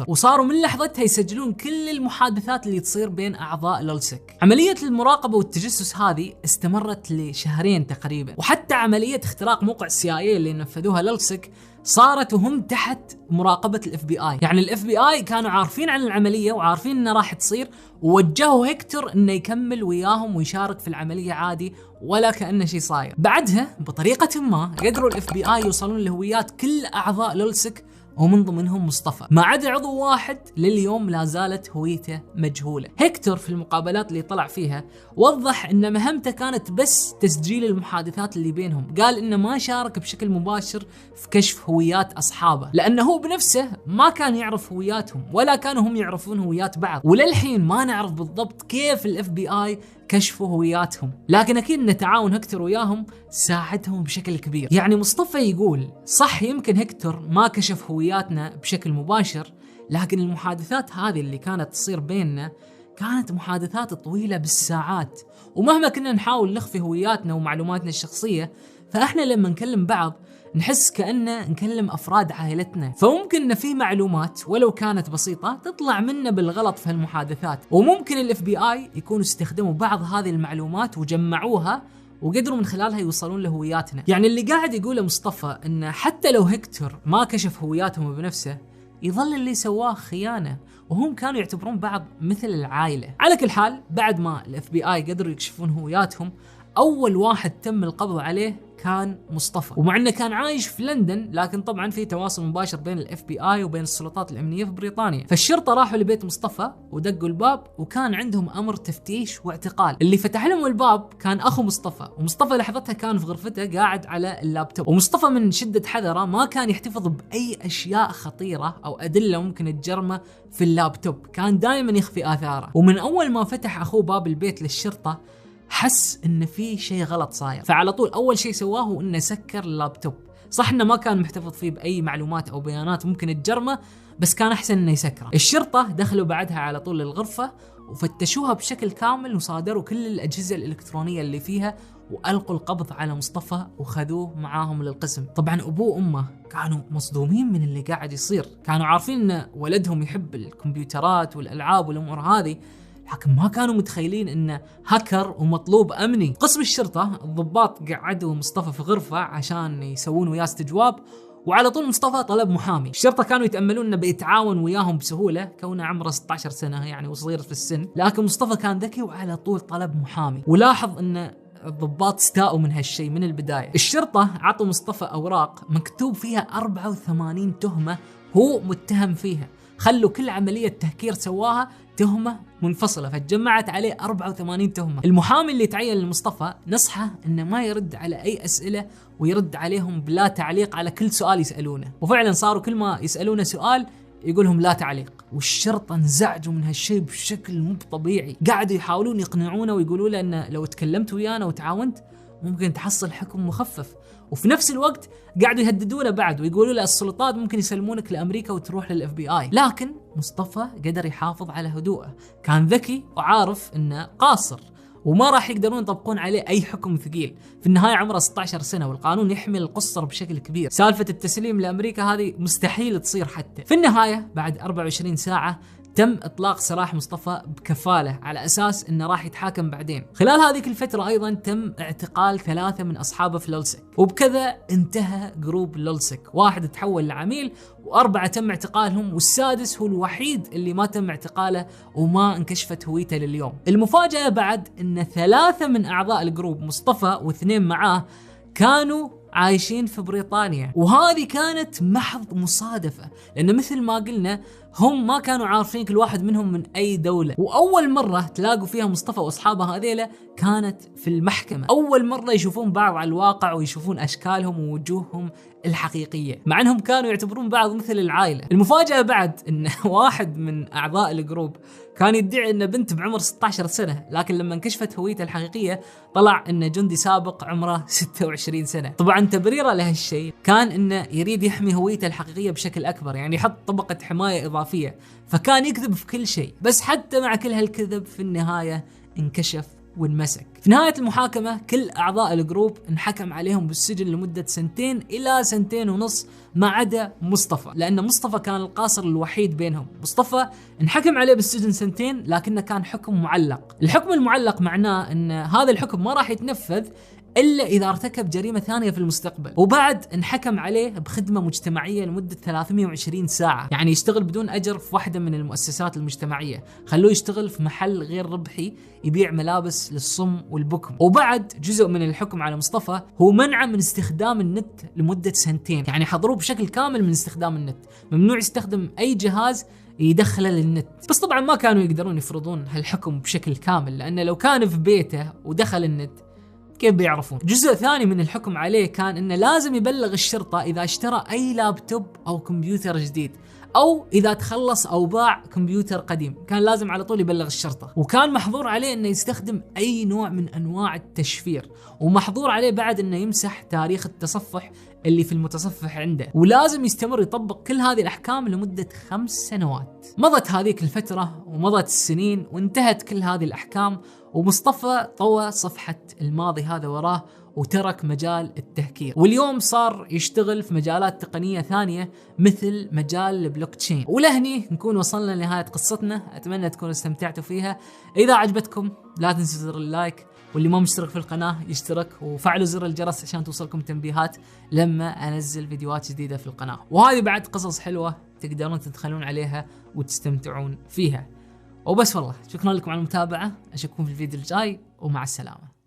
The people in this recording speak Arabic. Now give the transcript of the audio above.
وصاروا من لحظتها يسجلون كل المحادثات اللي تصير بين أعضاء لولسك. عملية المراقبة والتجسس هذه استمرت لشهرين تقريبا، وحتى عملية اختراق موقع CIA اللي نفذوها لولسك صارت وهم تحت مراقبة FBI. يعني FBI كانوا عارفين عن العملية وعارفين انها راح تصير، ووجهوا هيكتور انه يكمل وياهم ويشارك في العملية عادي ولا كأنه شيء صاير. بعدها بطريقة ما قدروا FBI يوصلون لهويات كل أعضاء لولسك ومن ضمنهم مصطفى، ما عدا عضو واحد لليوم لا زالت هويته مجهولة. هيكتور في المقابلات اللي طلع فيها وضح ان مهمته كانت بس تسجيل المحادثات اللي بينهم، قال انه ما شارك بشكل مباشر في كشف هويات اصحابه لانه هو بنفسه ما كان يعرف هوياتهم ولا كانوا هم يعرفون هويات بعض، وللحين ما نعرف بالضبط كيف FBI كشفوا هوياتهم، لكن اكيد ان تعاون هيكتور وياهم ساعدهم بشكل كبير. يعني مصطفى يقول صح يمكن هيكتور ما كشف هوياتنا بشكل مباشر، لكن المحادثات هذه اللي كانت تصير بيننا كانت محادثات طويلة بالساعات، ومهما كنا نحاول نخفي هوياتنا ومعلوماتنا الشخصية فاحنا لما نكلم بعض نحس كأننا نكلم أفراد عائلتنا، فممكن إن في معلومات ولو كانت بسيطة تطلع منا بالغلط في هالمحادثات، وممكن FBI يكونوا استخدموا بعض هذه المعلومات وجمعوها وقدروا من خلالها يوصلون لهوياتنا. يعني اللي قاعد يقوله مصطفى إن حتى لو هيكتور ما كشف هوياتهم بنفسه يظل اللي سواه خيانة، وهم كانوا يعتبرون بعض مثل العائلة. على كل حال بعد ما FBI قدروا يكشفون هوياتهم، أول واحد تم القبض عليه كان مصطفى، ومع انه كان عايش في لندن لكن طبعا في تواصل مباشر بين FBI وبين السلطات الأمنية في بريطانيا. فالشرطة راحوا لبيت مصطفى ودقوا الباب وكان عندهم أمر تفتيش واعتقال. اللي فتح لهم الباب كان أخو مصطفى، ومصطفى لحظتها كان في غرفته قاعد على اللابتوب، ومصطفى من شدة حذره ما كان يحتفظ بأي أشياء خطيرة أو أدلة ممكن تجرمه في اللابتوب، كان دائما يخفي آثاره. ومن أول ما فتح أخوه باب البيت للشرطة حس إن في شيء غلط صاير، فعلى طول أول شيء سواه هو إنه سكر اللابتوب. صح إنه ما كان محتفظ فيه بأي معلومات أو بيانات ممكن تجرمه، بس كان أحسن إنه يسكره. الشرطة دخلوا بعدها على طول للغرفة وفتشوها بشكل كامل وصادروا كل الأجهزة الإلكترونية اللي فيها وألقوا القبض على مصطفى وخذوه معاهم للقسم. طبعا أبوه وأمه كانوا مصدومين من اللي قاعد يصير، كانوا عارفين إن ولدهم يحب الكمبيوترات والألعاب والأمور هذه، لكن ما كانوا متخيلين انه هاكر ومطلوب امني. قسم الشرطه الضباط قعدوا مصطفى في غرفه عشان يسوون وياه استجواب، وعلى طول مصطفى طلب محامي. الشرطه كانوا يتاملون انه بيتعاون وياهم بسهوله كونه عمره 16 سنه يعني وصغير في السن، لكن مصطفى كان ذكي وعلى طول طلب محامي. ولاحظ ان الضباط استاءوا من هالشيء من البدايه. الشرطه عطوا مصطفى اوراق مكتوب فيها 84 تهمه هو متهم فيها، خلوا كل عمليه تهكير سواها تهمة منفصلة، فتجمعت عليه 84 تهمة. المحامي اللي تعين لمصطفى نصحه انه ما يرد على اي اسئلة ويرد عليهم بلا تعليق على كل سؤال يسألونه، وفعلا صاروا كل ما يسألونه سؤال يقولهم لا تعليق. والشرطة انزعجوا من هالشيء بشكل مو طبيعي، قاعدوا يحاولون يقنعونه ويقولوا له انه لو تكلمت ويانا وتعاونت ممكن تحصل حكم مخفف، وفي نفس الوقت قاعدوا يهددونه بعد ويقولوا له السلطات ممكن يسلمونك لأمريكا وتروح للFBI. لكن مصطفى قدر يحافظ على هدوءه، كان ذكي وعارف انه قاصر وما راح يقدرون يطبقون عليه اي حكم ثقيل. في النهايه عمره 16 سنه والقانون يحمل القصر بشكل كبير، سالفه التسليم لامريكا هذه مستحيل تصير. حتى في النهايه بعد 24 ساعه تم إطلاق سراح مصطفى بكفالة على أساس إنه راح يتحاكم بعدين. خلال هذه الفترة أيضا تم اعتقال 3 من أصحابه في لولسك، وبكذا انتهى جروب لولسك. 1 تحول لعميل و4 تم اعتقالهم، والسادس هو الوحيد اللي ما تم اعتقاله وما انكشفت هويته لليوم. المفاجأة بعد إن 3 من أعضاء الجروب مصطفى و2 معاه كانوا عايشين في بريطانيا، وهذه كانت محض مصادفة لأن مثل ما قلنا هم ما كانوا عارفين كل واحد منهم من أي دولة. وأول مرة تلاقوا فيها مصطفى وأصحابه هذيلا كانت في المحكمة، أول مرة يشوفون بعض على الواقع ويشوفون أشكالهم ووجوههم الحقيقية، مع أنهم كانوا يعتبرون بعض مثل العائلة. المفاجأة بعد أن واحد من أعضاء الجروب كان يدعي أن بنت بعمر 16 سنة، لكن لما انكشفت هويته الحقيقية طلع أن جندي سابق عمره 26 سنة. طبعا تبريره لهالشيء كان أنه يريد يحمي هويته الحقيقية بشكل أكبر، يعني يحط طبقة حماية إضافية، فكان يكذب في كل شيء. بس حتى مع كل هالكذب في النهاية انكشف وانمسك. في نهاية المحاكمة كل أعضاء الجروب انحكم عليهم بالسجن لمدة 2 إلى 2.5 ما عدا مصطفى، لأن مصطفى كان القاصر الوحيد بينهم. مصطفى انحكم عليه بالسجن 2 لكنه كان حكم معلق. الحكم المعلق معناه أن هذا الحكم ما راح يتنفذ إلا إذا ارتكب جريمة ثانية في المستقبل. وبعد انحكم عليه بخدمة مجتمعية لمدة 320 ساعة، يعني يشتغل بدون أجر في واحدة من المؤسسات المجتمعية، خلوه يشتغل في محل غير ربحي يبيع ملابس للصم والبكم. وبعد جزء من الحكم على مصطفى هو منعه من استخدام النت لمدة 2 سنين، يعني حضروه بشكل كامل من استخدام النت، ممنوع يستخدم أي جهاز يدخله للنت. بس طبعا ما كانوا يقدرون يفرضون هالحكم بشكل كامل، لأن لو كان في بيته ودخل النت كيف بيعرفون؟ جزء ثاني من الحكم عليه كان انه لازم يبلغ الشرطة اذا اشترى اي لابتوب او كمبيوتر جديد، او اذا تخلص او باع كمبيوتر قديم، كان لازم على طول يبلغ الشرطة. وكان محظور عليه انه يستخدم اي نوع من انواع التشفير، ومحظور عليه بعد انه يمسح تاريخ التصفح اللي في المتصفح عنده، ولازم يستمر يطبق كل هذه الاحكام لمدة 5 سنوات. مضت هذيك الفترة ومضت السنين وانتهت كل هذه الاحكام، ومصطفى طوى صفحة الماضي هذا وراه وترك مجال التهكير، واليوم صار يشتغل في مجالات تقنية ثانية مثل مجال البلوك تشين. ولهني نكون وصلنا لنهاية قصتنا، أتمنى تكونوا استمتعتوا فيها. إذا عجبتكم لا تنسوا زر اللايك، واللي ما مشترك في القناة يشترك، وفعلوا زر الجرس عشان توصلكم تنبيهات لما أنزل فيديوهات جديدة في القناة. وهذه بعد قصص حلوة تقدرون تدخلون عليها وتستمتعون فيها. وبس والله، شكرا لكم على المتابعة، أشوفكم في الفيديو الجاي ومع السلامة.